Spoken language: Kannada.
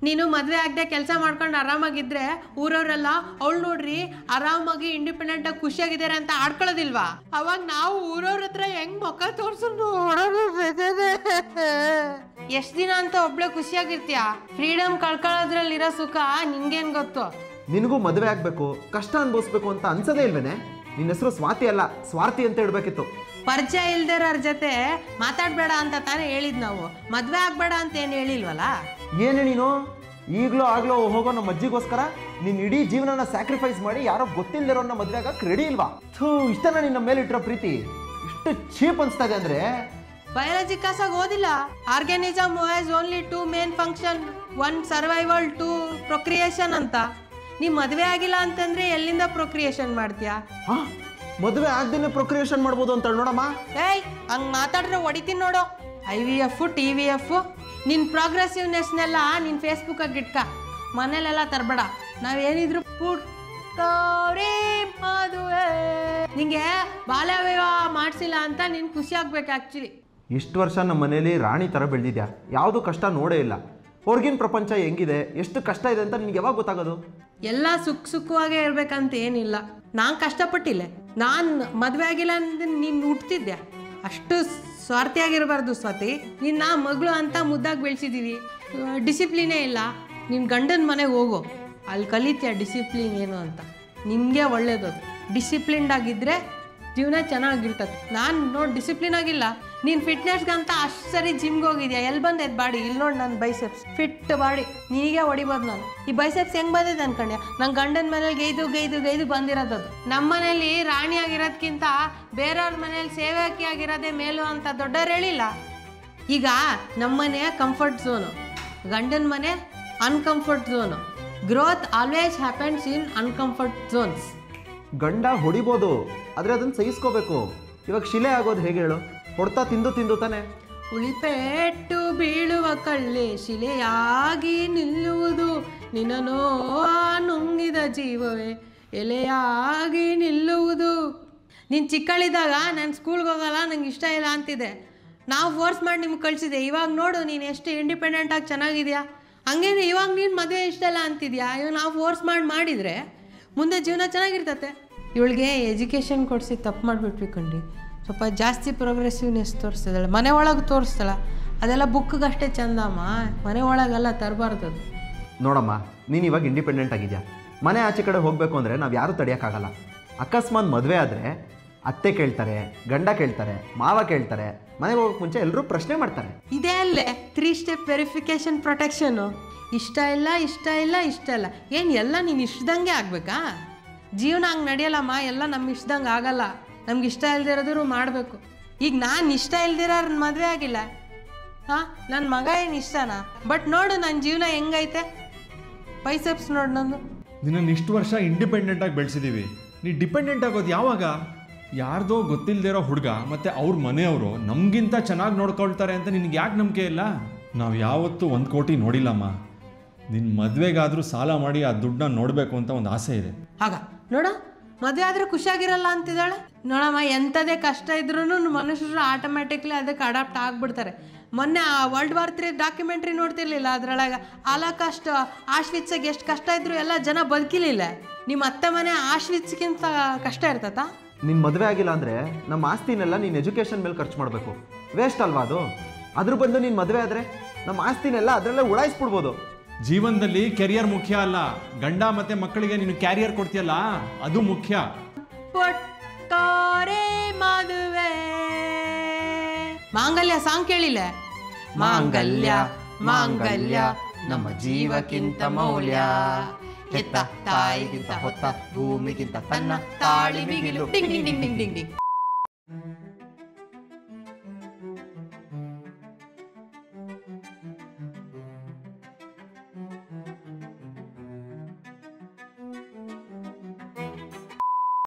ನೀನು ಮದುವೆ ಆಗದೆ ಕೆಲಸ ಮಾಡ್ಕೊಂಡು ಆರಾಮಾಗಿದ್ರೆ ಊರವರೆಲ್ಲ ಅವಳು ನೋಡ್ರಿ ಆರಾಮಾಗಿ ಇಂಡಿಪೆಂಡೆಂಟ್ ಆಗಿ ಖುಷಿಯಾಗಿದ್ದಾರೆ ಅಂತ ಆಡ್ಕೊಳ್ಳೋದಿಲ್ವಾ? ಅವಾಗ ನಾವು ಊರವ್ರ ಹತ್ರ ಹೆಂಗ್ ಮುಖ ತೋರ್ಸು ಎಷ್ಟ್ ದಿನ ಅಂತ ಒಬ್ಳೆ ಖುಷಿಯಾಗಿರ್ತೀಯ? ಫ್ರೀಡಮ್ ಕಳ್ಕೊಳ್ಳೋದ್ರಲ್ಲಿರೋ ಸುಖ ನಿಂಗೇನ್ ಗೊತ್ತು? ನಿನಗೂ ಮದುವೆ ಆಗ್ಬೇಕು, ಕಷ್ಟ ಅನ್ಭವಿಸ್ಬೇಕು ಅಂತ ಅನ್ಸದೇ ಇಲ್ವೇನೆ? ನಿನ್ನ ಹೆಸರು ಸ್ವಾತಿ ಅಲ್ಲ, ಸ್ವಾರ್ಥಿ ಅಂತ ಇಡ್ಬೇಕಿತ್ತು. ಪರಿಚಯ ಇಲ್ದಿರೋರ್ ಜೊತೆ ಮಾತಾಡ್ಬೇಡ ಅಂತ ತಾನೇ ಹೇಳಿದ್ ನಾವು. ಮದ್ವೆ ಆಗ್ಬೇಡ ಅಂತ ಏನ್ ಹೇಳಿಲ್ವಲ್ಲ? ಏನೇ ನೀನು ಈಗ್ಲೋ ಆಗ್ಲೋ ಹೋಗೋ ನಮ್ಮ ಅಜ್ಜಿಗೋಸ್ಕರ ನೀನ್ ಇಡೀ ಜೀವನನ ಸ್ಯಾಕ್ರಿಫೈಸ್ ಮಾಡಿ ಯಾರೋ ಗೊತ್ತಿಲ್ದಿರೋನ್ನ ಮದ್ವೆ ಆಗಕ್ಕೆ ರೆಡಿ ಇಲ್ವಾ? ಇಷ್ಟನ ನಿನ್ನ ಮೇಲೆ ಇಟ್ಟಿರೋ ಪ್ರೀತಿ ಇಷ್ಟು ಚೀಪ್ ಅನ್ಸ್ತಾ ಇದೆ ಅಂದ್ರೆ. ಬಯಾಲಜಿ ಕ್ಲಾಸಾಗಿ ಓದಿಲ್ಲ? Organism has only 2 main function, 1 survival, 2 procreation ಅಂತ. ನೀ ಮದ್ವೆ ಆಗಿಲ್ಲ ಅಂತಂದ್ರೆ ಎಲ್ಲಿಂದ ಪ್ರೊಕ್ರಿಯೇಷನ್ ಮಾಡ್ತೀಯಾ? ಮದುವೆ ಆಗ್ದೇನೆ ಪ್ರೊಕ್ರಿಯೇಷನ್ ಮಾಡ್ಬೋದು ಅಂತ ನೋಡಮ್ಮ. ಏಯ್ ಹಂಗ್ ಮಾತಾಡಿದ್ರೆ ಹೊಡಿತೀನಿ ನೋಡು. IVF, TVF ನಿನ್ ಪ್ರೋಗ್ರೆಸಿವ್ನೆಸ್ನೆಲ್ಲ ನಿನ್ ಫೇಸ್ಬುಕ್ಕಾಗಿ ಇಟ್ಕ, ಮನೇಲೆಲ್ಲ ತರಬೇಡ. ನಾವೇನಿದ್ರು ಮದುವೆ ನಿಂಗೆ ಬಾಲ್ಯ ವಿವಾಹ ಮಾಡಿಸಿಲ್ಲ ಅಂತ ನೀನ್ ಖುಷಿ ಆಗ್ಬೇಕು. ಆಕ್ಚುಲಿ ಇಷ್ಟು ವರ್ಷ ನಮ್ಮ ಮನೇಲಿ ರಾಣಿ ಥರ ಬೆಳೆದಿದ್ಯಾ, ಯಾವುದು ಕಷ್ಟ ನೋಡೇ ಇಲ್ಲ. ಹೊರಗಿನ ಪ್ರಪಂಚ ಹೆಂಗಿದೆ, ಎಷ್ಟು ಕಷ್ಟ ಇದೆ ಅಂತ ನಿನ್ಗೆ ಯಾವಾಗ ಗೊತ್ತಾಗೋದು? ಎಲ್ಲ ಸುಖವಾಗೇ ಇರ್ಬೇಕಂತ ಏನಿಲ್ಲ. ನಾನು ಕಷ್ಟಪಟ್ಟಿಲ್ಲ, ನಾನು ಮದುವೆ ಆಗಿಲ್ಲ ಅಂದ್ರೆ ನೀನು ಹುಟ್ತಿದ್ದೆ. ಅಷ್ಟು ಸ್ವಾರ್ಥಿಯಾಗಿರಬಾರ್ದು ಸ್ವಾತಿ. ನಿನ್ನ ಮಗಳು ಅಂತ ಮುದ್ದಾಗಿ ಬೆಳೆಸಿದ್ದೀವಿ, ಡಿಸಿಪ್ಲಿನೇ ಇಲ್ಲ. ನಿನ್ನ ಗಂಡನ ಮನೆಗೆ ಹೋಗು, ಅಲ್ಲಿ ಕಲಿತೀಯ ಡಿಸಿಪ್ಲಿನ್ ಏನು ಅಂತ. ನಿನಗೆ ಒಳ್ಳೇದು. ಡಿಸಿಪ್ಲಿನ್ಡ್ ಆಗಿದ್ದರೆ ಜೀವನ ಚೆನ್ನಾಗಿರ್ತದೆ. ನಾನು ನೋಡಿ ಡಿಸಿಪ್ಲಿನ್ ಆಗಿಲ್ಲ. ನೀನು ಫಿಟ್ನೆಸ್ಗಂತ ಅಷ್ಟು ಸರಿ ಜಿಮ್ಗೆ ಹೋಗಿದ್ಯಾ, ಎಲ್ಲಿ ಬಂದೈತೆ ಬಾಡಿ? ಇಲ್ಲಿ ನೋಡಿ ನನ್ನ ಬೈಸೆಪ್ಸ್ ಫಿಟ್ ಬಾಡಿ, ನೀಗೆ ಹೊಡಿಬೋದು. ನಾನು ಈ ಬೈಸೆಪ್ಸ್ ಹೆಂಗೆ ಬಂದಿದೆ ಅನ್ಕೊಂಡೆ? ನನ್ನ ಗಂಡನ ಮನೇಲಿ ಗೈದು ಬಂದಿರೋದು. ನಮ್ಮ ಮನೇಲಿ ರಾಣಿ ಆಗಿರೋದ್ಕಿಂತ ಬೇರೆಯವ್ರ ಮನೇಲಿ ಸೇವಕಿ ಆಗಿರೋದೇ ಮೇಲು ಅಂತ ದೊಡ್ಡವ್ರು ಹೇಳಿಲ್ಲ. ಈಗ ನಮ್ಮ ಮನೆ ಕಂಫರ್ಟ್ ಝೋನು, ಗಂಡನ ಮನೆ ಅನ್ಕಂಫರ್ಟ್ zone. Growth always happens in ಅನ್ಕಂಫರ್ಟ್ zones. ಗಂಡ ಹೊಡಿಬೋದು, ಆದರೆ ಅದನ್ನು ಸಹಿಸ್ಕೋಬೇಕು. ಇವಾಗ ಶಿಲೆ ಆಗೋದು ಹೇಗೆ ಹೇಳು? ಹೊಡ್ತಾ ತಿಂದು ತಾನೆ. ಉಳಿಪೆಟ್ಟು ಬೀಳುವ ಕಳ್ಳೆ ಶಿಲೆಯಾಗಿ ನಿಲ್ಲುವುದು, ನಿನ್ನನೋ ನುಂಗಿದ ಜೀವವೇ ಎಲೆಯಾಗಿ ನಿಲ್ಲುವುದು. ನೀನು ಚಿಕ್ಕಳಿದ್ದಾಗ ನಾನು ಸ್ಕೂಲ್ಗೆ ಹೋಗಲ್ಲ, ನಂಗೆ ಇಷ್ಟ ಇಲ್ಲ ಅಂತಿದೆ. ನಾವು ಫೋರ್ಸ್ ಮಾಡಿ ನಿಮ್ಗೆ ಕಳಿಸಿದೆ. ಇವಾಗ ನೋಡು ನೀನು ಎಷ್ಟು ಇಂಡಿಪೆಂಡೆಂಟಾಗಿ ಚೆನ್ನಾಗಿದೆಯಾ. ಹಂಗೇನೆ ಇವಾಗ ನೀನು ಮದುವೆ ಇಷ್ಟ ಇಲ್ಲ ಅಂತಿದ್ಯಾ. ಇವಾಗ ನಾವು ಫೋರ್ಸ್ ಮಾಡಿದರೆ ಮುಂದೆ ಜೀವನ ಚೆನ್ನಾಗಿರ್ತತೆ. ಇವಳಿಗೆ ಎಜುಕೇಷನ್ ಕೊಡಿಸಿ ತಪ್ಪು ಮಾಡಿಬಿಟ್ವಿ ಕಂಡು. ಸ್ವಲ್ಪ ಜಾಸ್ತಿ ಪ್ರೋಗ್ರೆಸಿವ್ನೆಸ್ ತೋರಿಸ್ತಿದ್ದಾಳೆ, ಮನೆ ಒಳಗೆ ತೋರಿಸ್ತಾಳೆ. ಅದೆಲ್ಲ ಬುಕ್ಗೆ ಅಷ್ಟೇ ಚಂದಮ್ಮ, ಮನೆ ಒಳಗೆಲ್ಲ ತರಬಾರ್ದು. ನೋಡಮ್ಮ, ನೀನು ಇವಾಗ ಇಂಡಿಪೆಂಡೆಂಟ್ ಆಗಿದ್ಯಾ. ಮನೆ ಆಚೆ ಕಡೆ ಹೋಗಬೇಕು ಅಂದರೆ ನಾವು ಯಾರೂ ತಡೆಯೋಕ್ಕಾಗಲ್ಲ. ಅಕಸ್ಮಾತ್ ಮದುವೆ ಆದರೆ ಅತ್ತೆ ಕೇಳ್ತಾರೆ, ಗಂಡ ಕೇಳ್ತಾರೆ, ಮಾವ ಕೇಳ್ತಾರೆ. ಮನೆಗೆ ಹೋಗೋಕ್ಕೆ ಮುಂಚೆ ಎಲ್ಲರೂ ಪ್ರಶ್ನೆ ಮಾಡ್ತಾರೆ. ಇದೇ ಅಲ್ಲೇ 3 ಸ್ಟೆಪ್ ವೆರಿಫಿಕೇಷನ್ ಪ್ರೊಟೆಕ್ಷನು. ಇಷ್ಟ ಇಲ್ಲ ಏನು ಎಲ್ಲ ನೀನು ಇಷ್ಟದಂಗೆ ಆಗಬೇಕಾ? ಜೀವನ ಹಂಗೆ ನಡೆಯಲ್ಲಮ್ಮ. ಎಲ್ಲ ನಮ್ಗೆ ಇಷ್ಟದಂಗೆ ಆಗಲ್ಲ. ನಮ್ಗೆ ಇಷ್ಟ ಇಲ್ದಿರೋದ್ರು ಮಾಡಬೇಕು. ಈಗ ನಾನು ಇಷ್ಟ ಇಲ್ದಿರೋರು ಮದುವೆ ಆಗಿಲ್ಲ. ನನ್ನ ಮಗ ಏನು ಇಷ್ಟನಾ? ಬಟ್ ನೋಡು ನನ್ನ ಜೀವನ ಹೆಂಗೈತೆ. ಬೈಸೆಪ್ಸ್ ನೋಡು ನಂದು. ನಿನ್ನನ್ನು ಇಷ್ಟು ವರ್ಷ ಇಂಡಿಪೆಂಡೆಂಟಾಗಿ ಬೆಳೆಸಿದ್ದೀವಿ. ನೀ ಡಿಪೆಂಡೆಂಟ್ ಆಗೋದು ಯಾವಾಗ? ಯಾರ್ದೋ ಗೊತ್ತಿಲ್ಲದಿರೋ ಹುಡುಗ ಮತ್ತು ಅವ್ರ ಮನೆಯವರು ನಮಗಿಂತ ಚೆನ್ನಾಗಿ ನೋಡ್ಕೊಳ್ತಾರೆ ಅಂತ ನಿನಗೆ ಯಾಕೆ ನಂಬಿಕೆ ಇಲ್ಲ? ನಾವು ಯಾವತ್ತೂ 1 ಕೋಟಿ ನೋಡಿಲ್ಲಮ್ಮ. ನಿನ್ನ ಮದುವೆಗಾದರೂ ಸಾಲ ಮಾಡಿ ಆ ದುಡ್ಡನ್ನ ನೋಡಬೇಕು ಅಂತ ಒಂದು ಆಸೆ ಇದೆ. ಆಗ ನೋಡ, ಮದುವೆ ಆದರೆ ಖುಷಿಯಾಗಿರಲ್ಲ ಅಂತಿದ್ದಾಳೆ. ನೋಡಮ್ಮ, ಎಂಥದೇ ಕಷ್ಟ ಇದ್ರೂ ಮನುಷ್ಯರು ಆಟೋಮ್ಯಾಟಿಕ್ಲಿ ಅದಕ್ಕೆ ಅಡಾಪ್ಟ್ ಆಗಿಬಿಡ್ತಾರೆ. ಮೊನ್ನೆ World War III ಡಾಕ್ಯುಮೆಂಟ್ರಿ ನೋಡ್ತಿರ್ಲಿಲ್ಲ? ಅದರೊಳಗೆ ಆಲಕಾಸ್ಟ್ ಆಶ್ವಿತ್ಸಿಗೆ ಎಷ್ಟು ಕಷ್ಟ ಇದ್ರು ಎಲ್ಲ ಜನ ಬದುಕಿಲಿಲ್ಲ. ನಿಮ್ಮ ಅತ್ತೆ ಮನೆ ಆಶ್ವಿತ್ಸ್ಗಿಂತ ಕಷ್ಟ ಇರ್ತತಾ? ನಿನ್ನ ಮದುವೆ ಆಗಿಲ್ಲ ಅಂದರೆ ನಮ್ಮ ಆಸ್ತಿನೆಲ್ಲ ನೀನು ಎಜುಕೇಷನ್ ಮೇಲೆ ಖರ್ಚು ಮಾಡಬೇಕು. ವೇಸ್ಟ್ ಅಲ್ವಾ ಅದು? ಅದ್ರ ಬಂದು ನೀನು ಮದುವೆ ಆದರೆ ನಮ್ಮ ಆಸ್ತಿನೆಲ್ಲ ಅದರಲ್ಲೇ ಉಡಾಯಿಸ್ಬಿಡ್ಬೋದು. ಜೀವನದಲ್ಲಿ ಕೆರಿಯರ್ ಮುಖ್ಯ ಅಲ್ಲ, ಗಂಡ ಮತ್ತೆ ಮಕ್ಕಳಿಗೆ ನೀನು ಕ್ಯಾರಿಯರ್ ಕೊಡ್ತೀಯಲ್ಲ ಅದು ಮುಖ್ಯ. ಮದುವೆ ಮಾಂಗಲ್ಯ ಸಾಂಗ್ ಕೇಳಿಲ್ಲ? ಮಾಂಗಲ್ಯ ಮಾಂಗಲ್ಯ ನಮ್ಮ ಜೀವಕ್ಕಿಂತ ಮೌಲ್ಯ, ಹೆತ್ತ ತಾಯಿಗಿಂತ ಹೊತ್ತ ಭೂಮಿಗಿಂತ ತನ್ನ ತಾಳಿ ಮಿಗಿಲು. Ding ding ding ding ding.